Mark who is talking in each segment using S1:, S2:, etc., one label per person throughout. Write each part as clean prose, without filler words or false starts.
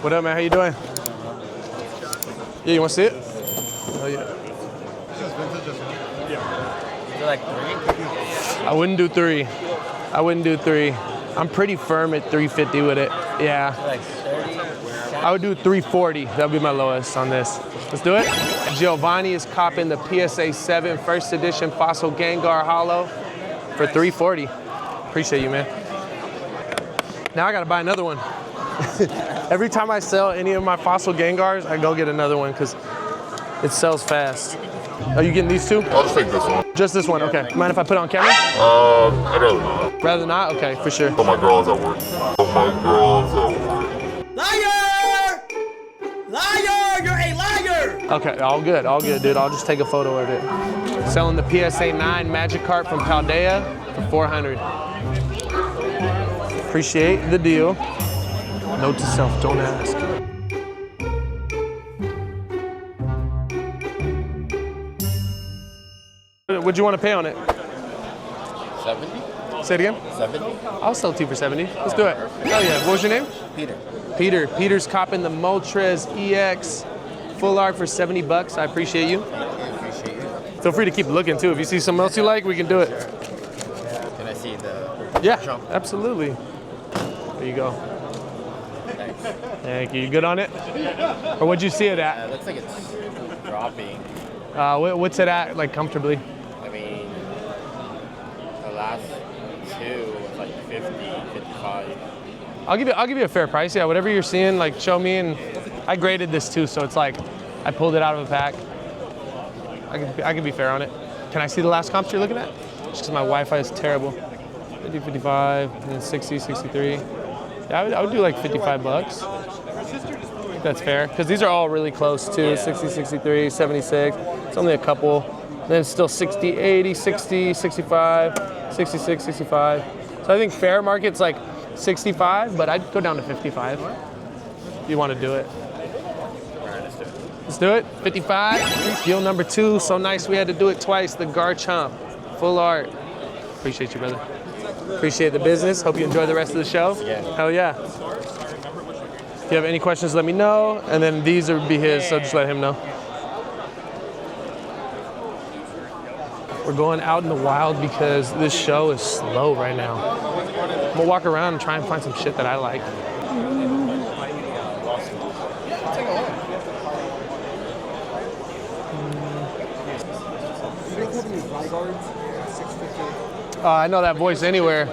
S1: What up, man? How you doing? Yeah, you want to see it? Oh, yeah.
S2: Is it like 3?
S1: I wouldn't do 3. I wouldn't do 3. I'm pretty firm at 350 with it. Yeah.
S2: Like 30?
S1: I would do 340. That would be my lowest on this. Let's do it. Giovanni is copping the PSA 7 first edition Fossil Gengar Hollow for 340. Appreciate you, man. Now I gotta buy another one. Every time I sell any of my Fossil Gengars, I go get another one because it sells fast. Are you getting these two?
S3: I'll just take this one.
S1: Just this one, okay. Mind if I put it on camera?
S3: I'd rather not.
S1: Rather not? Okay, for sure.
S3: But my girl's at work.
S2: Liar! Liar! You're a liar!
S1: Okay, all good, dude. I'll just take a photo of it. Selling the PSA 9 Magikarp from Paldea for 400. Appreciate the deal. Note to self, don't ask. What'd you want to pay on it?
S2: 70?
S1: Say it again?
S2: 70?
S1: I'll sell 2 for 70. Let's do it. Hell yeah. What was your name?
S2: Peter.
S1: Peter. Peter's copping the Moltres EX full art for 70 bucks. I appreciate you.
S2: I appreciate you.
S1: Feel free to keep looking too. If you see something else you like, we can do it.
S2: Can I see the
S1: Yeah,
S2: shop?
S1: absolutely. There you go.
S2: Thanks.
S1: Thank you. You good on it? Or what'd you see it at?
S2: It looks like it's dropping.
S1: What's it at, like, comfortably?
S2: I mean, the last 2 was like 50, 55.
S1: I'll give you a fair price. Yeah, whatever you're seeing, like, show me. And I graded this too, so it's like I pulled it out of a pack. I can be fair on it. Can I see the last comps you're looking at? Just because my Wi-Fi is terrible. 50, 55, and then 60, 63. Yeah, I would do like 55 bucks. That's fair, because these are all really close too.
S2: Yeah.
S1: 60, 63, 76. It's only a couple. Then it's still 60, 80, 60, 65, 66, 65. So I think fair market's like 65, but I'd go down to 55. If you want to do it.
S2: All right, let's do it.
S1: Let's do it. 55. Deal number 2. So nice we had to do it twice. The Garchomp. Full art. Appreciate you, brother. Appreciate the business. Hope you enjoy the rest of the show.
S2: Yeah.
S1: Hell yeah. If you have any questions, let me know. And then these would be his, so just let him know. We're going out in the wild because this show is slow right now. I'm gonna walk around and try and find some shit that I like. I know that voice anywhere.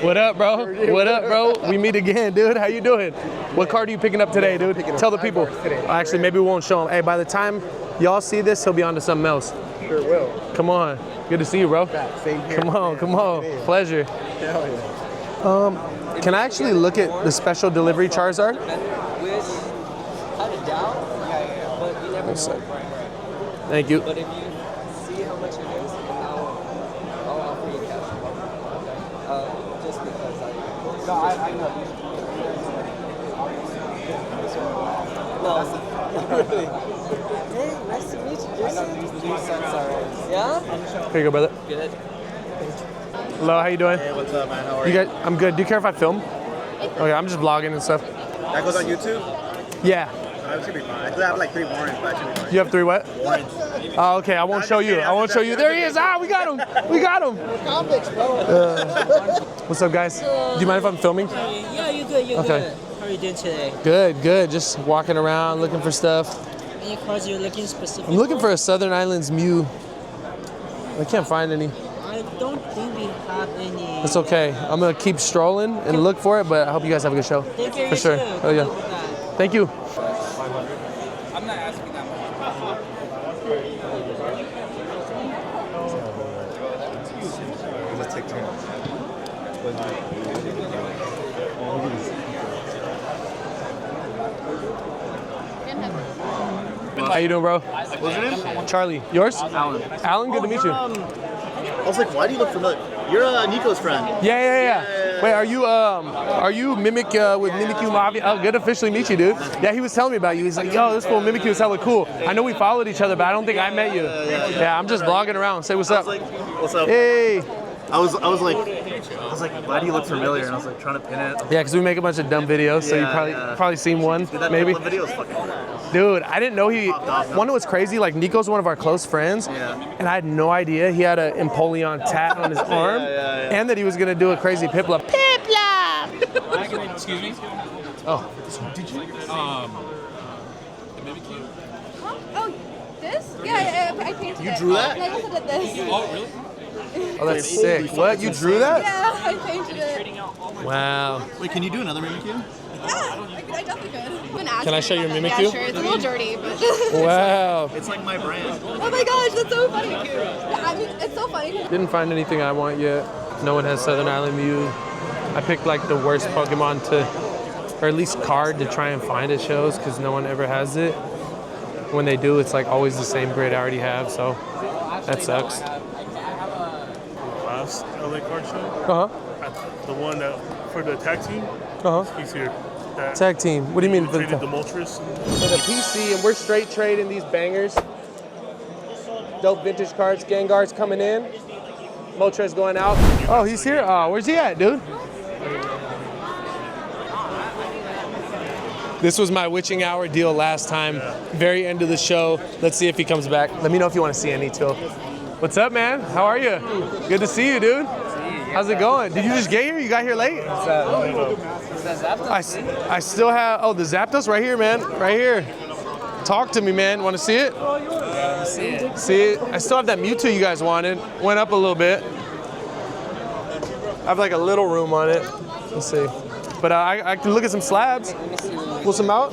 S1: What up, bro? What up, bro? We meet again, dude. How you doing? What card are you picking up today, dude? Tell the people. Actually, maybe we won't show them. Hey, by the time y'all see this, he'll be on to something else.
S4: Sure will.
S1: Come on. Good to see you, bro.
S4: Same here.
S1: Come on, come on. Pleasure.
S4: Hell yeah.
S1: Can I actually look at the special delivery Charizard? One sec. Thank you.
S5: But if you see how much it is, I'll offer you cash. Just because I know. No, really. Hey, nice to meet you, Jason. Yeah?
S1: Here you go, brother.
S5: Good.
S1: Hello, how you doing?
S4: Hey, what's up, man? How are
S1: You
S4: you?
S1: guys, I'm good. Do you care if I film? Okay, I'm just vlogging and stuff.
S4: That goes on YouTube?
S1: Yeah.
S4: That should be fine. I have like 3 warrants, but that should be fine.
S1: You have 3 what?
S4: Warrants.
S1: Oh, okay. I won't show you. I won't show you. There he is. Ah, we got him. We got him.
S5: Convicts, bro.
S1: What's up, guys? Do you mind if I'm filming?
S5: Yeah, you're good, you're
S1: Okay.
S5: good. How are you doing today?
S1: Good, good. Just walking around looking for stuff.
S5: Any cards you're looking specific
S1: I'm looking for a Southern Islands Mew. I can't find any.
S5: I don't think we have any.
S1: It's okay. I'm gonna keep strolling and look for it, but I hope you guys have a good show.
S5: Thank you,
S1: For sure.
S5: too.
S1: Oh yeah.
S5: Good with that.
S1: Thank you.
S5: I'm not asking that much.
S1: How you doing, bro?
S4: What's your name?
S1: Charlie. Yours?
S4: Alan.
S1: Alan, good to meet you.
S4: I was like, why do you look familiar? You're Nico's friend.
S1: Yeah. Wait, are you Mimic with Mimikyu Mafia? Oh, good to officially meet you, dude. Yeah, he was telling me about you. He's like, yo, this fool Mimikyu is hella cool. I know we followed each other, but I don't think I met you. Yeah, I'm just vlogging around. Say what's up.
S4: What's up?
S1: Hey.
S4: I was like, why do you look familiar? And I was like trying to pin it.
S1: Yeah, because we make a bunch of dumb videos, so you probably seen one,
S4: Dude, that
S1: maybe.
S4: video was fucking hilarious.
S1: Dude, I didn't know he. One was crazy. Like Nico's one of our close friends, and I had no idea he had an Empoleon tat on his arm, and that he was gonna do a crazy piplup. Piplup.
S6: Excuse me?
S1: Oh.
S6: Did you, the mimic you?
S7: Huh? Oh, this? Yeah, I painted it.
S4: You drew that?
S7: I also did this.
S6: Oh, really?
S1: Oh, that's sick. What? You drew that?
S7: Yeah, I painted it.
S1: Wow.
S4: Wait, can you do another Mimikyu?
S7: Yeah, I definitely could.
S1: Can I show your Mimikyu?
S7: Yeah, sure. It's a little dirty, but.
S1: Wow.
S4: It's like my brand.
S7: Oh my gosh, that's so funny. Yeah, I mean, it's so funny.
S1: Didn't find anything I want yet. No one has Southern Island Mew. I picked like the worst Pokemon to, or at least card to try and find at shows because no one ever has it. When they do, it's like always the same grid I already have, so that sucks.
S3: Last LA card show,
S1: Uh-huh.
S3: the one that for the tag team,
S1: Uh-huh.
S3: he's here. That
S1: Tag team. What do you mean? For
S3: traded the
S1: the
S3: Moltres.
S1: PC, and we're straight trading these bangers. Dope vintage cards. Gengar's coming in. Moltres going out. Oh, he's here? Oh, where's he at, dude? This was my witching hour deal last time. Very end of the show. Let's see if he comes back. Let me know if you want to see any too. What's up, man? How are you? Good to see you, dude. How's it going? Did you just get here? You got here late? I still have, oh, the Zapdos right here, man. Right here. Talk to me, man. Want to see it?
S5: Yeah, see it.
S1: See it? I still have that Mewtwo you guys wanted. Went up a little bit. I have like a little room on it. Let's see. But I can look at some slabs. Pull some out.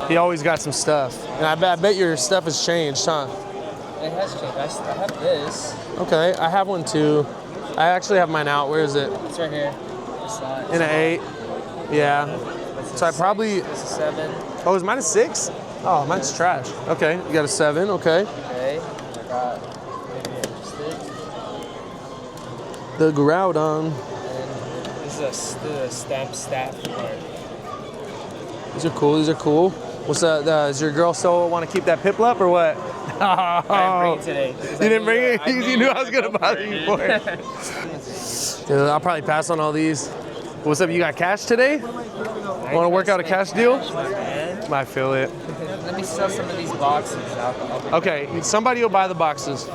S1: He always got some stuff. And I bet your stuff has changed, huh?
S5: It has changed. I have this.
S1: Okay, I have one too. I actually have mine out. Where is it?
S5: It's right here. This side.
S1: In an 8. Yeah. So I probably.
S5: This is 7.
S1: Oh, is mine a 6? Oh, mine's trash. Okay, you got a 7. Okay.
S5: Okay. I got maybe interested.
S1: The Groudon.
S5: And this is a stamp staff card.
S1: These are cool. These are cool. What's that? Does your girl still want to keep that Piplup or what?
S5: I didn't bring it today.
S1: You didn't bring it? You knew I was gonna bother you for it. Dude, I'll probably pass on all these. What's up? You got cash today? Want to work out a cash deal? I feel it.
S5: Let me sell some of these boxes.
S1: Okay, somebody will buy the boxes.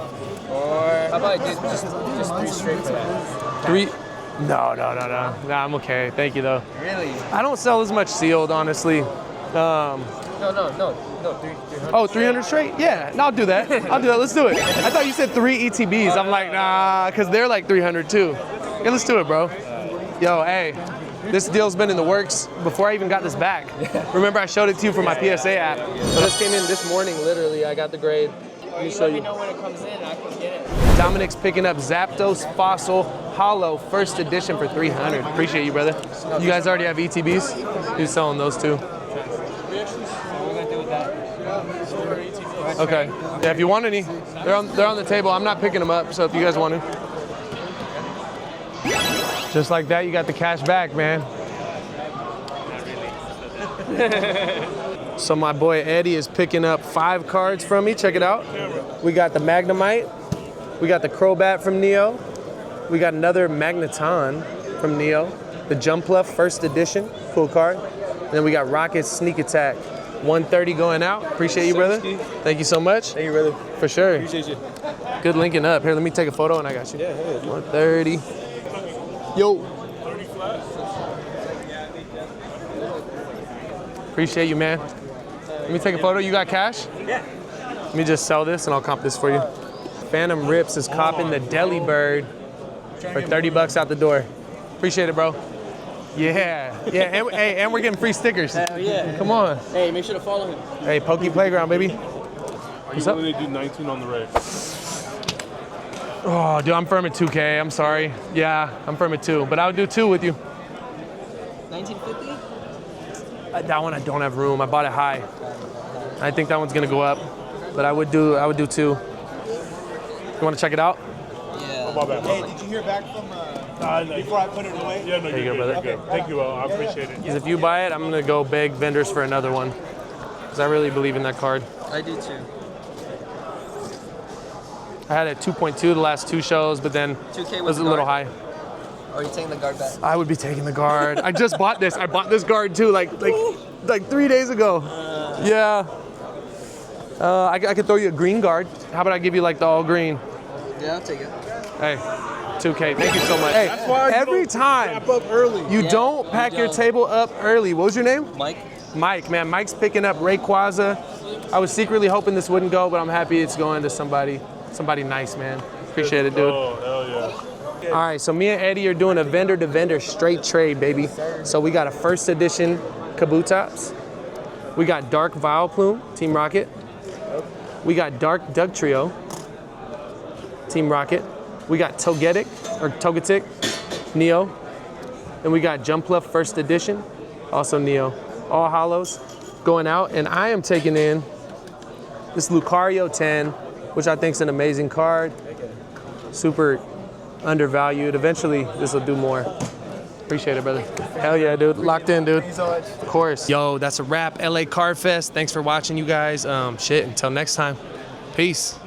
S5: Or how about just 3 straight for that?
S1: 3? No. Nah, I'm okay. Thank you though.
S5: Really?
S1: I don't sell as much sealed, honestly.
S5: No. 300.
S1: Oh, 300 straight? Yeah, no, I'll do that. Let's do it. I thought you said 3 ETBs. I'm like, nah, because they're like 300 too. Yeah, let's do it, bro. Yo, hey, this deal's been in the works before I even got this back. Remember, I showed it to you from my PSA app. So this came in this morning, literally. I got the grade. Let me show
S5: Let me
S1: you.
S5: know when it comes in. I can get it.
S1: Dominic's picking up Zapdos Fossil Hollow First Edition for 300. Appreciate you, brother. You guys already have ETBs? Who's selling those too? Okay. Yeah, if you want any, they're on the table. I'm not picking them up, so if you guys want to. Just like that, you got the cash back, man. So my boy Eddie is picking up 5 cards from me. Check it out. We got the Magnemite. We got the Crobat from Neo. We got another Magneton from Neo. The Jumpluff First Edition. Cool card. And then we got Rocket Sneak Attack. 130 going out. Appreciate you, brother. Thank you so much.
S4: Thank you, brother.
S1: For sure.
S4: Appreciate you.
S1: Good linking up. Here, let me take a photo and I got you.
S4: Yeah,
S1: 130. Yo. Appreciate you, man. Let me take a photo. You got cash?
S4: Yeah.
S1: Let me just sell this and I'll comp this for you. Phantom Rips is copping the Deli Bird for 30 bucks out the door. Appreciate it, bro. Yeah, and we're getting free stickers.
S4: Hell yeah.
S1: Come on.
S4: Hey, make sure to follow him.
S1: Hey, POKÉ Playground, baby.
S3: What's up? They do 19 on the right.
S1: Oh, dude, I'm firm at 2K. I'm sorry. Yeah, I'm firm at 2, but I would do 2 with you.
S5: 1950?
S1: That one I don't have room. I bought it high. I think that one's gonna go up, but I would do 2. You want to check it out?
S5: Yeah.
S4: Hey, did you hear back from before I put it away?
S3: Yeah, no,
S1: There you go,
S3: you're
S1: brother.
S3: good. Thank you, I appreciate it.
S1: Because if you buy it, I'm gonna go beg vendors for another one. Because I really believe in that card.
S5: I do too.
S1: I had it 2.2 the last 2 shows, but then
S5: 2K
S1: it
S5: was
S1: was a little
S5: guard?
S1: high.
S5: Or are you taking the guard back?
S1: I would be taking the guard. I just bought this. I bought this guard too, like 3 days ago. Yeah. I could throw you a green guard. How about I give you like the all green?
S5: Yeah, I'll take it.
S1: Hey, 2K. Thank you so much. Hey, every time
S3: Wrap up early.
S1: you
S5: Yeah,
S1: don't pack
S5: you
S1: your
S5: don't.
S1: table up early. What was your name?
S5: Mike?
S1: Mike, man. Mike's picking up Rayquaza. I was secretly hoping this wouldn't go, but I'm happy it's going to somebody nice, man. Appreciate it, dude.
S3: Oh, hell yeah.
S1: All right, so me and Eddie are doing a vendor-to-vendor straight trade, baby. So we got a first edition Kabutops. We got Dark Vileplume, Team Rocket. We got Dark Dugtrio, Team Rocket. We got Togetic, Neo. And we got Jumpluff first edition, also Neo. All hollows going out, and I am taking in this Lucario 10, which I think is an amazing card. Super undervalued. Eventually, this will do more. Appreciate it, brother. Hell yeah, dude. Locked in, dude. Of course. Yo, that's a wrap. LA Cardfest. Thanks for watching, you guys. Shit, until next time. Peace.